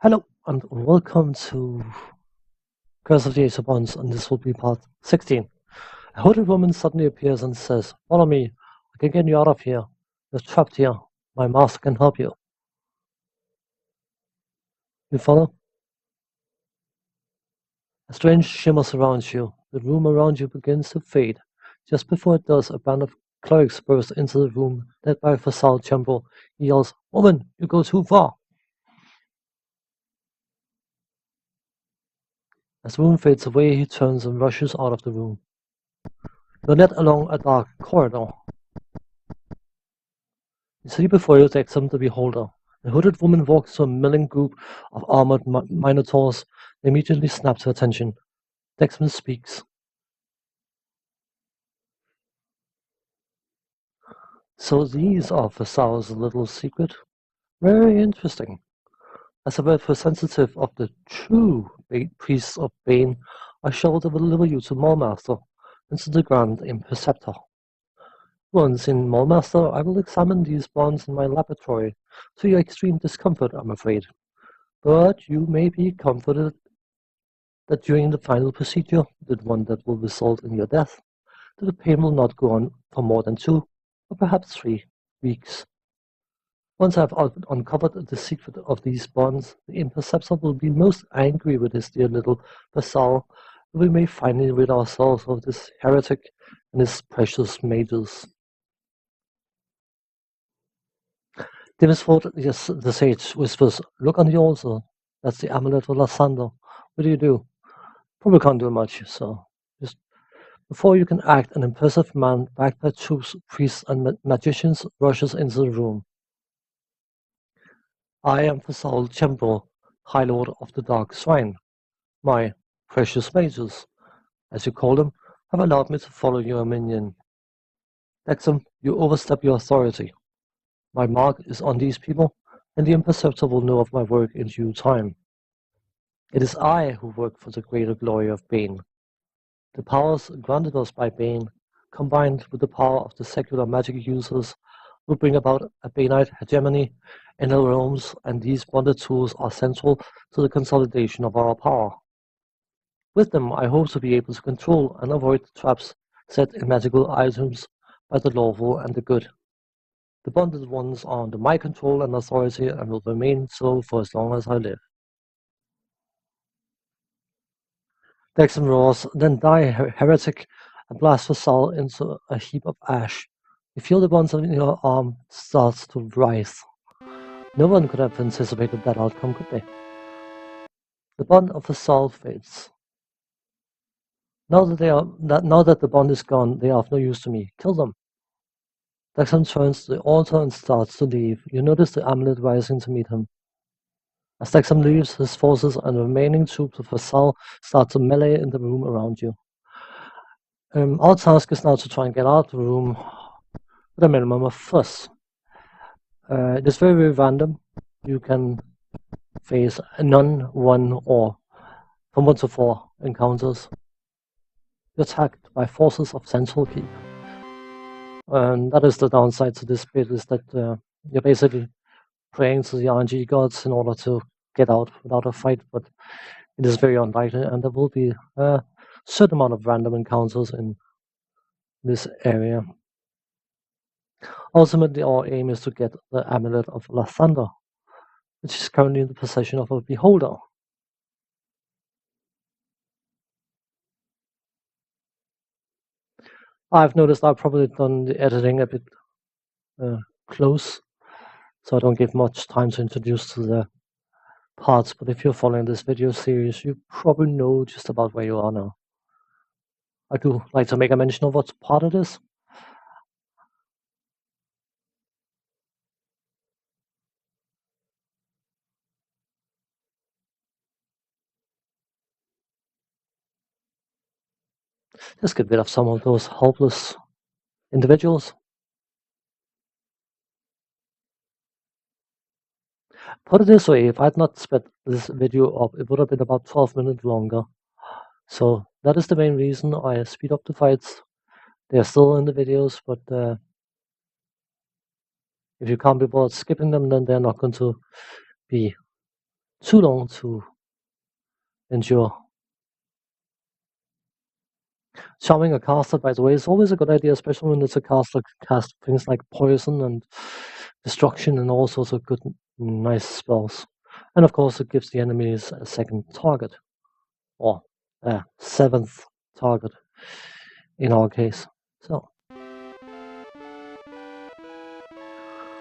Hello and welcome to Curse of the Ace of Wands, and this will be part 16. A hooded woman suddenly appears and says, "Follow me, I can get you out of here. You're trapped here. My master can help you." You follow? A strange shimmer surrounds you. The room around you begins to fade. Just before it does, a band of clerics burst into the room, led by Fasal Chembo. He yells, "Woman, you go too far." As the room fades away, he turns and rushes out of the room. You're led along a dark corridor. You see before you Dexam the Beholder. A hooded woman walks to a milling group of armored minotaurs. They immediately snap to attention. Dexam speaks. "So these are Vasal's little secret? Very interesting. As a representative of the true priests of Bane, I shall deliver you to Maulmaster and to the Grand Imperceptor. Once in Maulmaster, I will examine these bonds in my laboratory, to your extreme discomfort, I'm afraid. But you may be comforted that during the final procedure, the one that will result in your death, that the pain will not go on for more than 2 or perhaps 3 weeks. Once I've uncovered the secret of these bonds, the Imperceptor will be most angry with his dear little vassal, and we may finally rid ourselves of this heretic and his precious mages." Divisford, yes, the sage, whispers, "Look on the altar. That's the amulet of Lysander. What do you do?" "Probably can't do much, so just before you can act, an impressive man, backed by troops, priests, and magicians, rushes into the room. "I am Fasal Chembo, High Lord of the Dark Shrine. My precious mages, as you call them, have allowed me to follow your minion. Dexam, you overstep your authority. My mark is on these people, and the Imperceptor will know of my work in due time. It is I who work for the greater glory of Bane. The powers granted us by Bane, combined with the power of the secular magic users, will bring about a Baneite hegemony in the realms, and these bonded tools are central to the consolidation of our power. With them, I hope to be able to control and avoid the traps set in magical items by the lawful and the good. The bonded ones are under my control and authority and will remain so for as long as I live." Dexam roars, "Then die, heretic," and blasts Vassal into a heap of ash. You feel the bonds in your arm starts to writhe. No one could have anticipated that outcome, could they? The bond of Vassal fades. Now that the bond is gone, they are of no use to me. Kill them." Dexam turns to the altar and starts to leave. You notice the amulet rising to meet him. As Dexam leaves, his forces and the remaining troops of Vassal start to melee in the room around you. Our task is now to try and get out of the room with a minimum of fuss. It is very, very random. You can face none, 1, or from 1 to 4 encounters. You're attacked by forces of Central Keep. And that is the downside to this bit, is that you're basically praying to the RNG gods in order to get out without a fight, but it is very unlikely, and there will be a certain amount of random encounters in this area. Ultimately, our aim is to get the amulet of Lysander, which is currently in the possession of a beholder. I've noticed I've probably done the editing a bit close, so I don't give much time to introduce to the parts, but if you're following this video series, you probably know just about where you are now. I do like to make a mention of what part it is. Just get rid of some of those helpless individuals. Put it this way, if I had not sped this video up, it would have been about 12 minutes longer. So that is the main reason I speed up the fights. They're still in the videos, but if you can't be bothered skipping them, then they're not going to be too long to endure. Charming a caster, by the way, is always a good idea, especially when it's a caster cast things like poison and destruction and all sorts of good, nice spells. And of course, it gives the enemies a second target, or a seventh target in our case. So,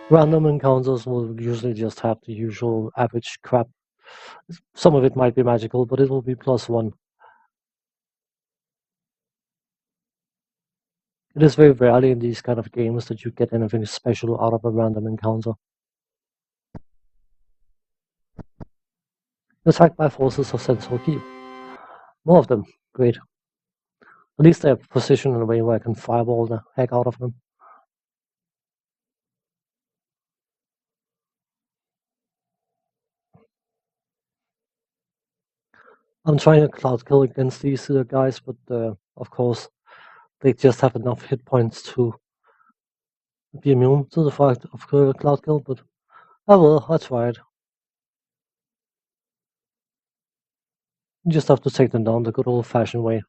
random encounters will usually just have the usual average crap. Some of it might be magical, but it will be +1. It is very rarely in these kind of games that you get anything special out of a random encounter. Attacked by forces of Central Keep. More of them. Great. At least they're positioned in a way where I can fireball the heck out of them. I'm trying to cloud kill against these guys, but of course they just have enough hit points to be immune to the fact of cloud kill, but well, I tried. You just have to take them down the good old-fashioned way.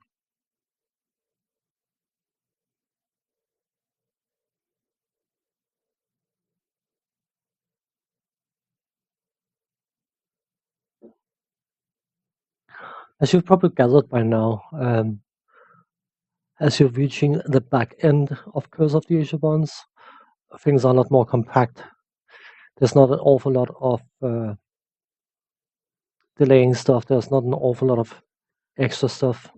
As you've probably gathered by now, as you're reaching the back end of Curse of the Azure Bonds, things are a lot more compact. There's not an awful lot of delaying stuff. There's not an awful lot of extra stuff.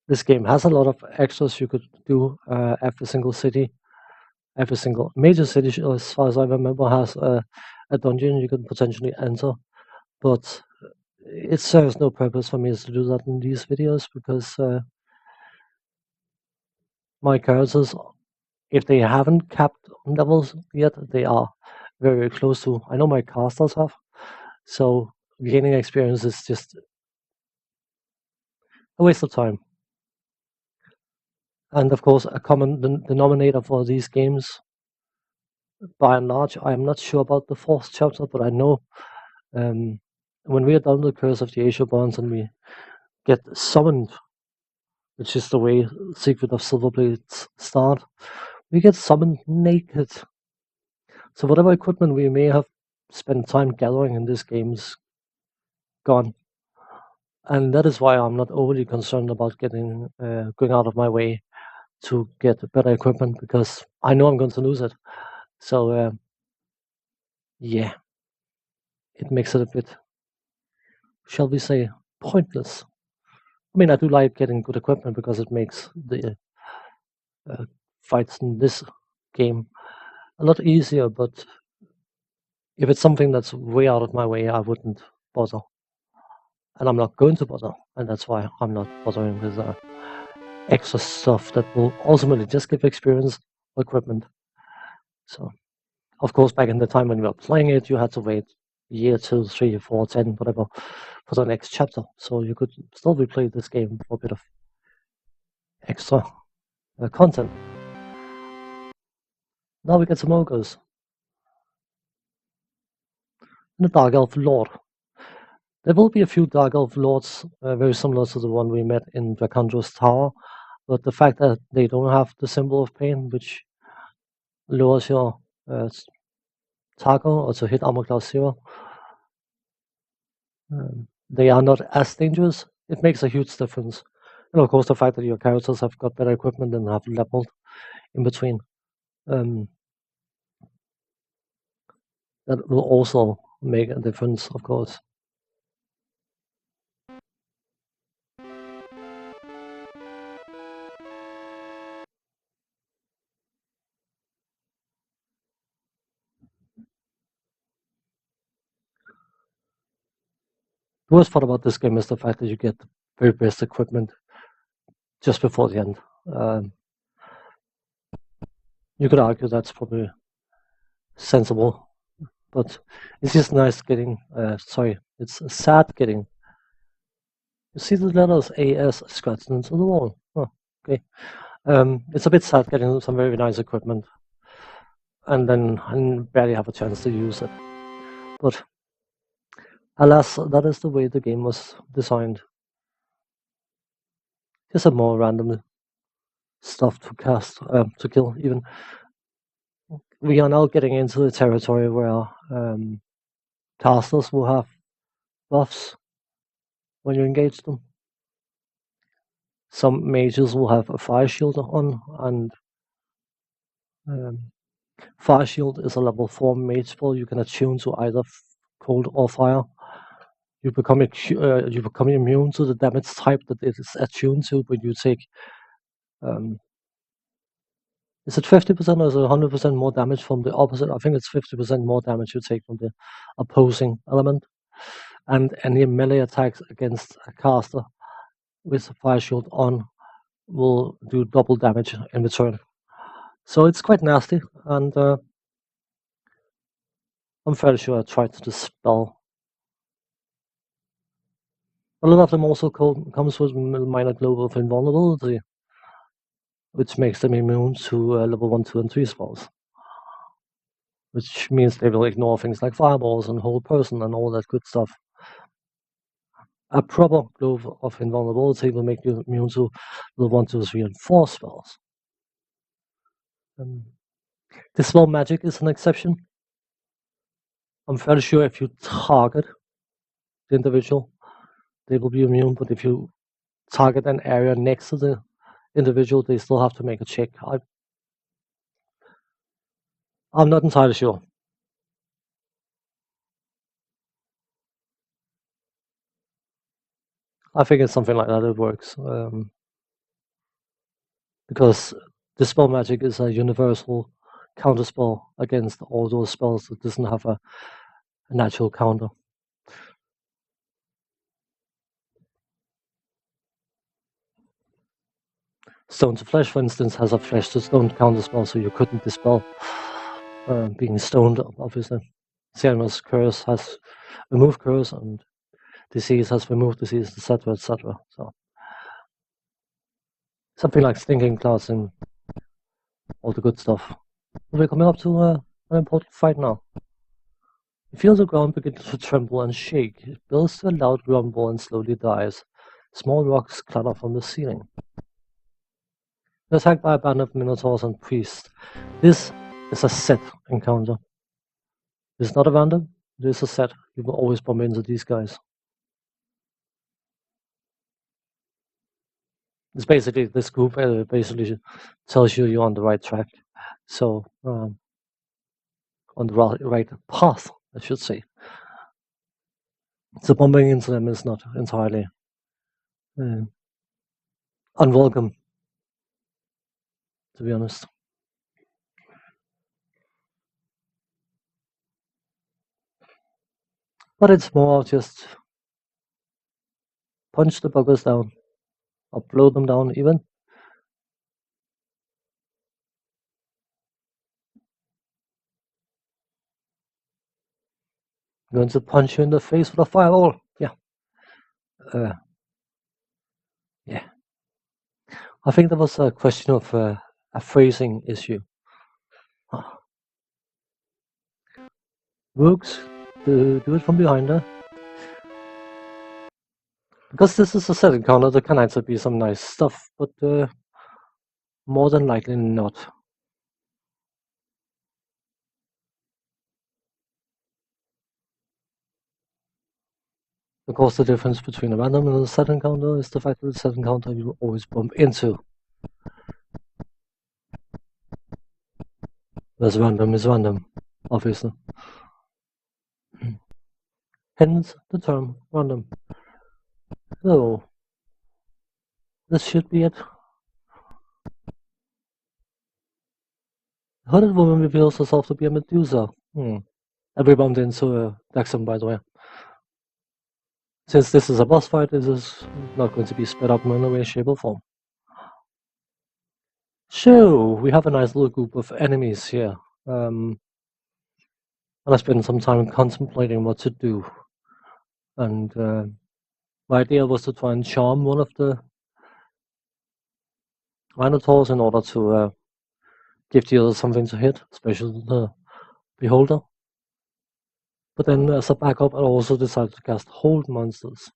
This game has a lot of extras you could do. Every single city, every single major city, as far as I remember, has a dungeon you could potentially enter. But it serves no purpose for me to do that in these videos because my characters, if they haven't capped levels yet, they are very close to. I know my casters have, so gaining experience is just a waste of time. And of course, a common denominator for these games, by and large, I'm not sure about the fourth chapter, but I know when we are done with Curse of the Azure Bonds and we get summoned, which is the way Secret of Silverblades start, we get summoned naked. So whatever equipment we may have spent time gathering in this game is gone. And that is why I'm not overly concerned about getting going out of my way to get better equipment, because I know I'm going to lose it. So yeah, it makes it a bit, shall we say, pointless. I mean, I do like getting good equipment because it makes the fights in this game a lot easier, but if it's something that's way out of my way, I wouldn't bother. And I'm not going to bother, and that's why I'm not bothering with extra stuff that will ultimately just give experience or equipment. So, of course, back in the time when you were playing it, you had to wait a year, 2, 3, 4, 10, whatever, for the next chapter. So you could still replay this game for a bit of extra content. Now we get some ogres. And the Dark Elf Lord. There will be a few Dark Elf Lords very similar to the one we met in Dracandra's Tower, but the fact that they don't have the symbol of pain, which lowers your target or to hit armor class 0, they are not as dangerous. It makes a huge difference. And of course, the fact that your characters have got better equipment and have leveled in between. That will also make a difference, of course. The worst part about this game is the fact that you get the very best equipment just before the end. You could argue that's probably sensible, but it's just nice getting, it's sad getting, you see the letters AS scratched into the wall. Oh, okay. It's a bit sad getting some very nice equipment and then I barely have a chance to use it. But alas, that is the way the game was designed. Just a more random stuff to cast, to kill. Even we are now getting into the territory where casters will have buffs when you engage them. Some mages will have a fire shield on, and fire shield is a level 4 mage spell you can attune to either cold or fire. You become immune to the damage type that it is attuned to, but you take is it 50% or is it 100% more damage from the opposite? I think it's 50% more damage you take from the opposing element. And any melee attacks against a caster with a fire shield on will do double damage in return. So it's quite nasty, and I'm fairly sure I tried to dispel. A lot of them also comes with minor globe of invulnerability, which makes them immune to level 1, 2, and 3 spells. Which means they will ignore things like fireballs and hold person and all that good stuff. A proper glove of invulnerability will make you immune to level 1, 2, 3, and 4 spells. Dispel magic is an exception. I'm fairly sure if you target the individual, they will be immune, but if you target an area next to the individual, they still have to make a check. I'm not entirely sure. I think it's something like that. It works because dispel magic is a universal counterspell against all those spells that doesn't have a natural counter. Stone to Flesh, for instance, has a flesh to stone counterspell, so you couldn't dispel being stoned, obviously. Seamus Curse has removed curse, and disease has removed disease, etc., etc. So something like Stinking Clouds and all the good stuff. We're coming up to an important fight now. You feel the ground begin to tremble and shake. It builds to a loud rumble and slowly dies. Small rocks clatter from the ceiling. You're attacked by a band of minotaurs and priests. This is a set encounter. It's not a random, it is a set. You will always bump into these guys. It's basically, this group basically tells you you're on the right track. So, on the right path, I should say. So bumping into them is not entirely unwelcome, to be honest. But it's more just punch the buggers down, or blow them down even. I'm going to punch you in the face with a fireball. Yeah. Yeah. I think there was a question of a phrasing issue. Rooks, do it from behind her. Because this is a set encounter, there can actually be some nice stuff, but more than likely not. Of course, the difference between a random and a set encounter is the fact that the set encounter you will always bump into. Whereas random is random, obviously. Hence the term random. So, this should be it. The hooded woman reveals herself to be a Medusa. And we bumped into Dexam, by the way. Since this is a boss fight, this is not going to be sped up in any way, shape, or form. So, we have a nice little group of enemies here. And I spent some time contemplating what to do. And my idea was to try and charm one of the Minotaurs in order to give the others something to hit, especially the Beholder. But then as a backup, I also decided to cast Hold Monsters.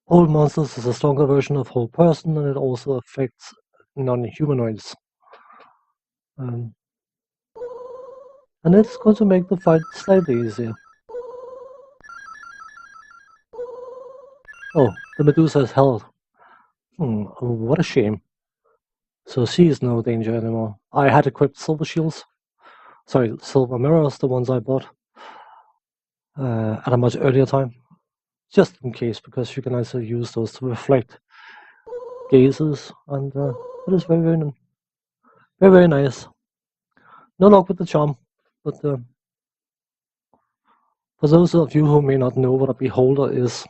Hold Monsters is a stronger version of Hold Person, and it also affects non-humanoids. And it's going to make the fight slightly easier. Oh, the Medusa is held. What a shame. So she is no danger anymore. I had equipped silver shields. Sorry, silver mirrors, the ones I bought at a much earlier time. Just in case, because you can also use those to reflect gazes, and it is very, very nice. No luck with the charm, but for those of you who may not know what a beholder is,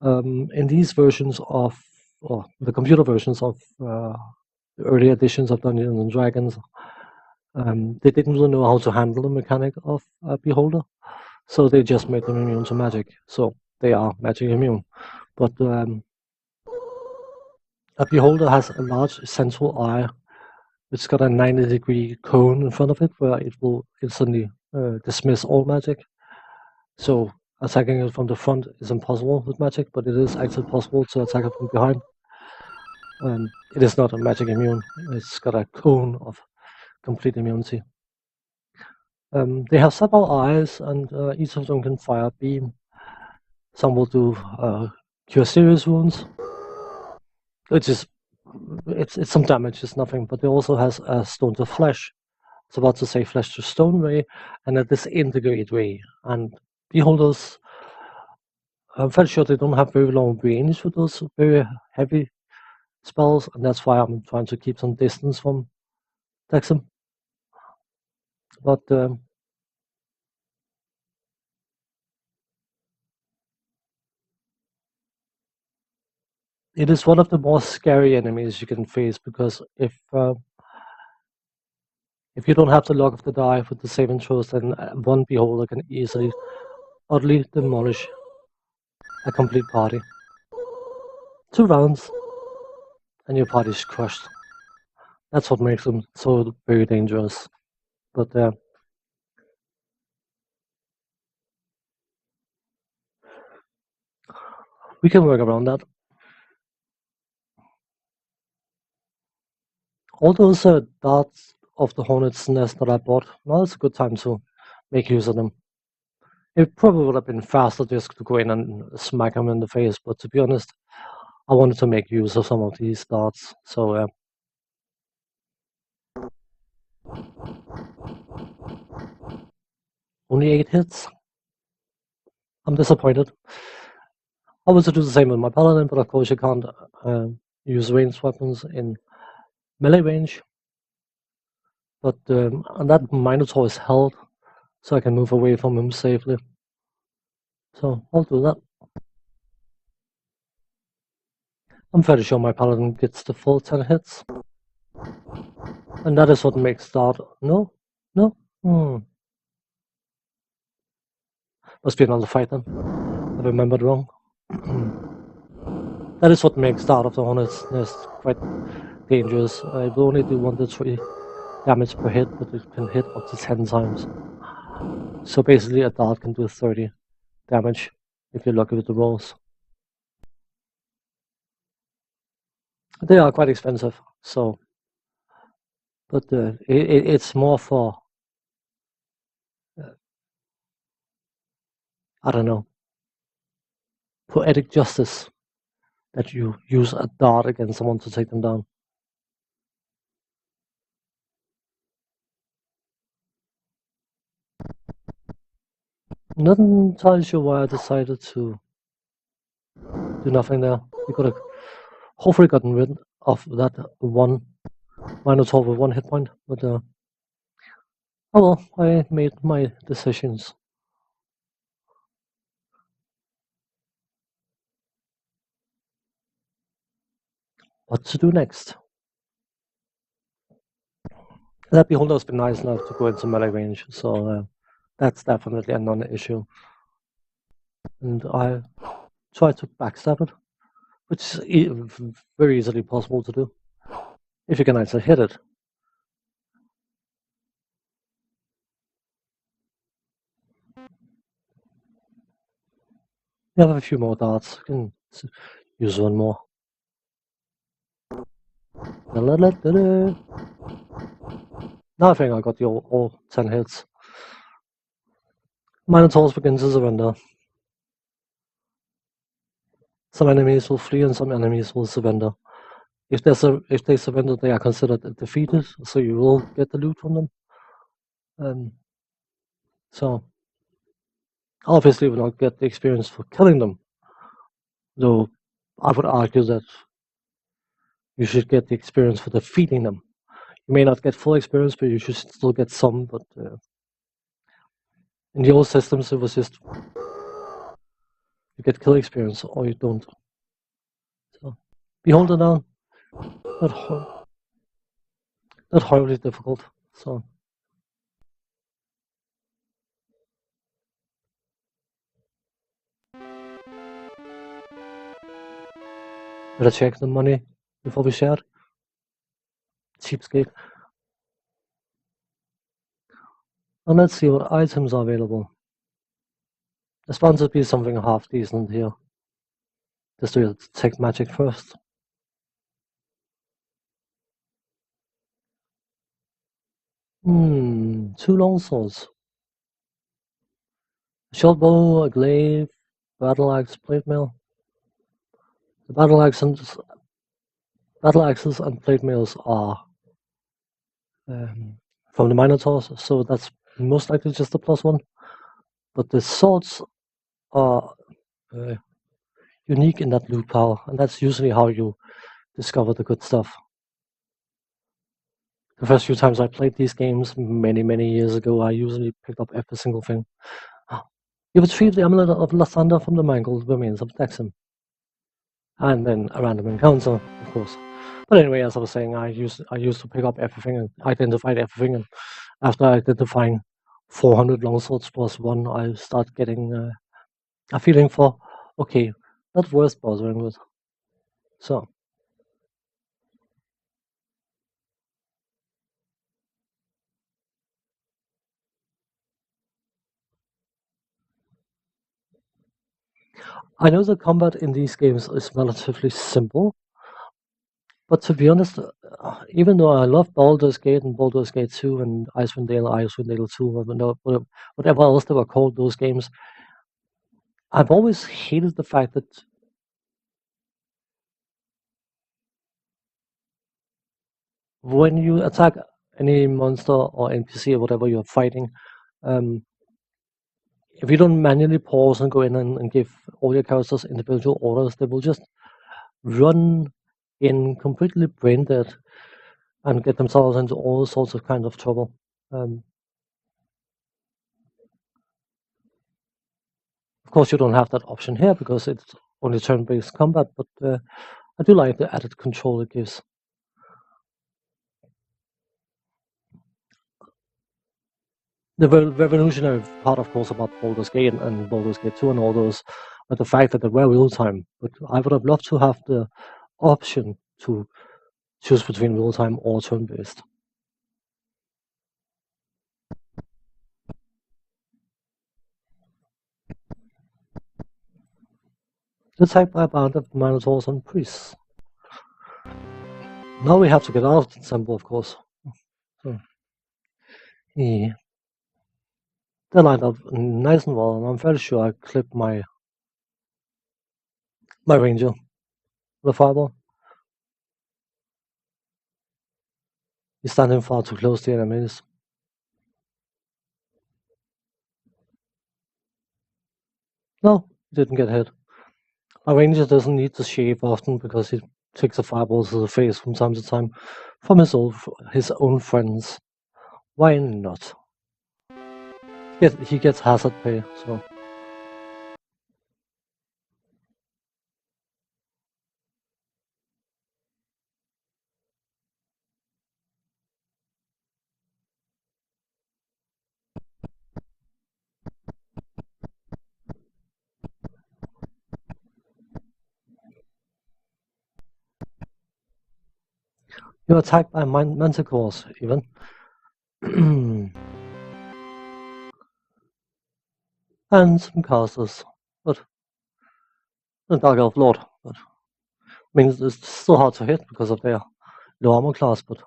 in these versions of, or the computer versions of the early editions of Dungeons and Dragons, they didn't really know how to handle the mechanic of a beholder, so they just made them immune to magic. So they are magic immune, but a beholder has a large central eye. It's got a 90-degree cone in front of it where it will instantly dismiss all magic. So attacking it from the front is impossible with magic, but it is actually possible to attack it from behind. It is not a magic immune. It's got a cone of complete immunity. They have several eyes, and each of them can fire a beam. Some will do cure serious wounds, which is it's some damage. It's nothing, but it also has a stone to flesh. I was about to say flesh to stone ray, and a disintegrate ray. And beholders, I'm fairly sure they don't have very long range for those very heavy spells, and that's why I'm trying to keep some distance from Dexam. But it is one of the more scary enemies you can face, because if you don't have the luck of the die with the saving throws, then one beholder can easily, utterly demolish a complete party. 2 rounds, and your party's crushed. That's what makes them so very dangerous. But we can work around that. All those darts of the hornet's nest that I bought, now it's a good time to make use of them. It probably would have been faster just to go in and smack them in the face, but to be honest, I wanted to make use of some of these darts. So only 8 hits. I'm disappointed. I was to do the same with my paladin, but of course you can't use ranged weapons in melee range. But and that Minotaur is held, so I can move away from him safely. So I'll do that. I'm fairly sure my paladin gets the full 10 hits. And that is what makes Dart. No? No? Must be another fight then. I remembered wrong. That is what makes Dart of the Hornet's Nest quite dangerous. It will only do 1 to 3 damage per hit, but it can hit up to 10 times. So basically a dart can do 30 damage if you're lucky with the rolls. They are quite expensive, so, but it's more for, I don't know, poetic justice that you use a dart against someone to take them down. Not entirely sure why I decided to do nothing there. We could have hopefully gotten rid of that one Minotaur with 1 hit point, but oh well, I made my decisions. What to do next? That beholder's been nice enough to go into melee range, so that's definitely a non-issue. And I try to backstab it, which is very easily possible to do. if you can actually hit it. You have a few more darts. You can use one more. Now I think I got the all 10 hits. Minotaurs begin to surrender. Some enemies will flee and some enemies will surrender. If they surrender, they are considered defeated, so you will get the loot from them. So obviously, you will not get the experience for killing them. Though I would argue that you should get the experience for defeating them. You may not get full experience, but you should still get some. But in the old systems, it was just you get kill experience or you don't. So Beholder down, not horribly difficult. So better check the money before we share it. Cheapskate. And let's see what items are available. There's bound to be something half decent here. Just to take magic first. Two long swords. A short bow, a glaive, battle axe, plate mail. The battle axes and plate mails are from the Minotaurs, so that's most likely just a +1. But the swords are unique in that loot pile, and that's usually how you discover the good stuff. The first few times I played these games many years ago, I usually picked up every single thing. You retrieve the amulet of Lathander from the mangled remains of Dexam. And then a random encounter, of course. But anyway, as I was saying, I used to pick up everything and identified everything, and after identifying 400 longswords +1, I start getting a feeling for, okay, not worth bothering with. So I know the combat in these games is relatively simple, but to be honest, even though I love Baldur's Gate and Baldur's Gate 2 and Icewind Dale 2, whatever else they were called, those games, I've always hated the fact that when you attack any monster or NPC or whatever you're fighting, if you don't manually pause and go in and give all your characters individual orders, they will just run in completely brain dead and get themselves into all sorts of kind of trouble. Of course, you don't have that option here because it's only turn-based combat, but I do like the added control it gives. The revolutionary part, of course, about Baldur's Gate and Baldur's Gate 2 and all those, but the fact that they were real time. But I would have loved to have the option to choose between real time or turn based. Attacked by a band of Minotaurs and priests. Now we have to get out of the temple, of course. So, yeah. They lined up nice and well, and I'm fairly sure I clipped my ranger with a fireball. He's standing far too close to the enemies. No, he didn't get hit. A ranger doesn't need to shave often because he takes a fireball to the face from time to time from his own friends. Why not? He gets hazard pay, so. You're attacked by manticores, even. And some casters. But the Dark Elf Lord. But means it's still hard to hit because of their low armor class, but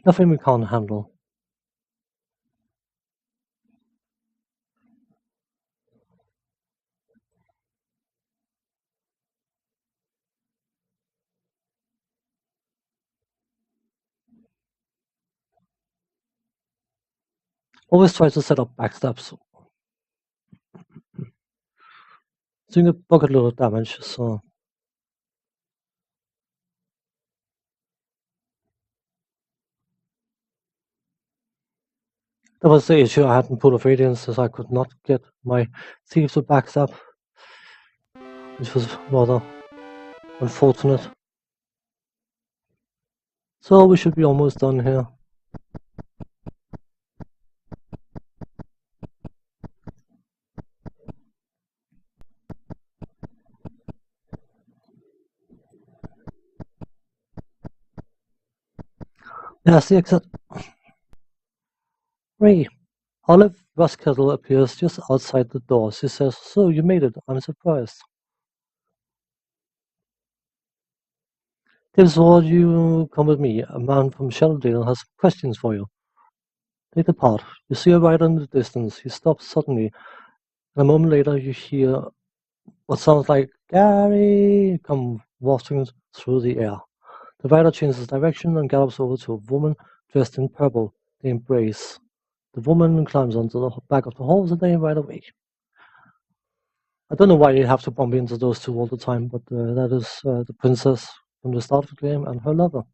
nothing we can't handle. Always try to set up backstabs. Doing a bucket load of damage, so that was the issue I had in Pool of Radiance, is I could not get my thieves to backstab, which was rather unfortunate. So we should be almost done here. There's the exit. 3. Olive Ruskettle appears just outside the door. She says, "So you made it. I'm surprised." "This is what you come with me. A man from Sheldale has questions for you." They depart. You see a rider in the distance. He stops suddenly, and a moment later you hear what sounds like "Gary" come wafting through the air. The rider changes direction and gallops over to a woman dressed in purple. They embrace. The woman climbs onto the back of the horse and they ride away. I don't know why you have to bump into those two all the time, but that is the princess from the start of the game and her lover.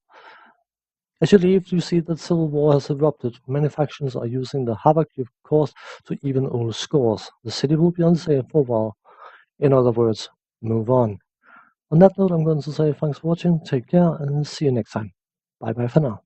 As you leave, you see that civil war has erupted. Many factions are using the havoc you've caused to even old scores. The city will be unsafe for a while. In other words, move on. On that note, I'm going to say thanks for watching, take care, and see you next time. Bye bye for now.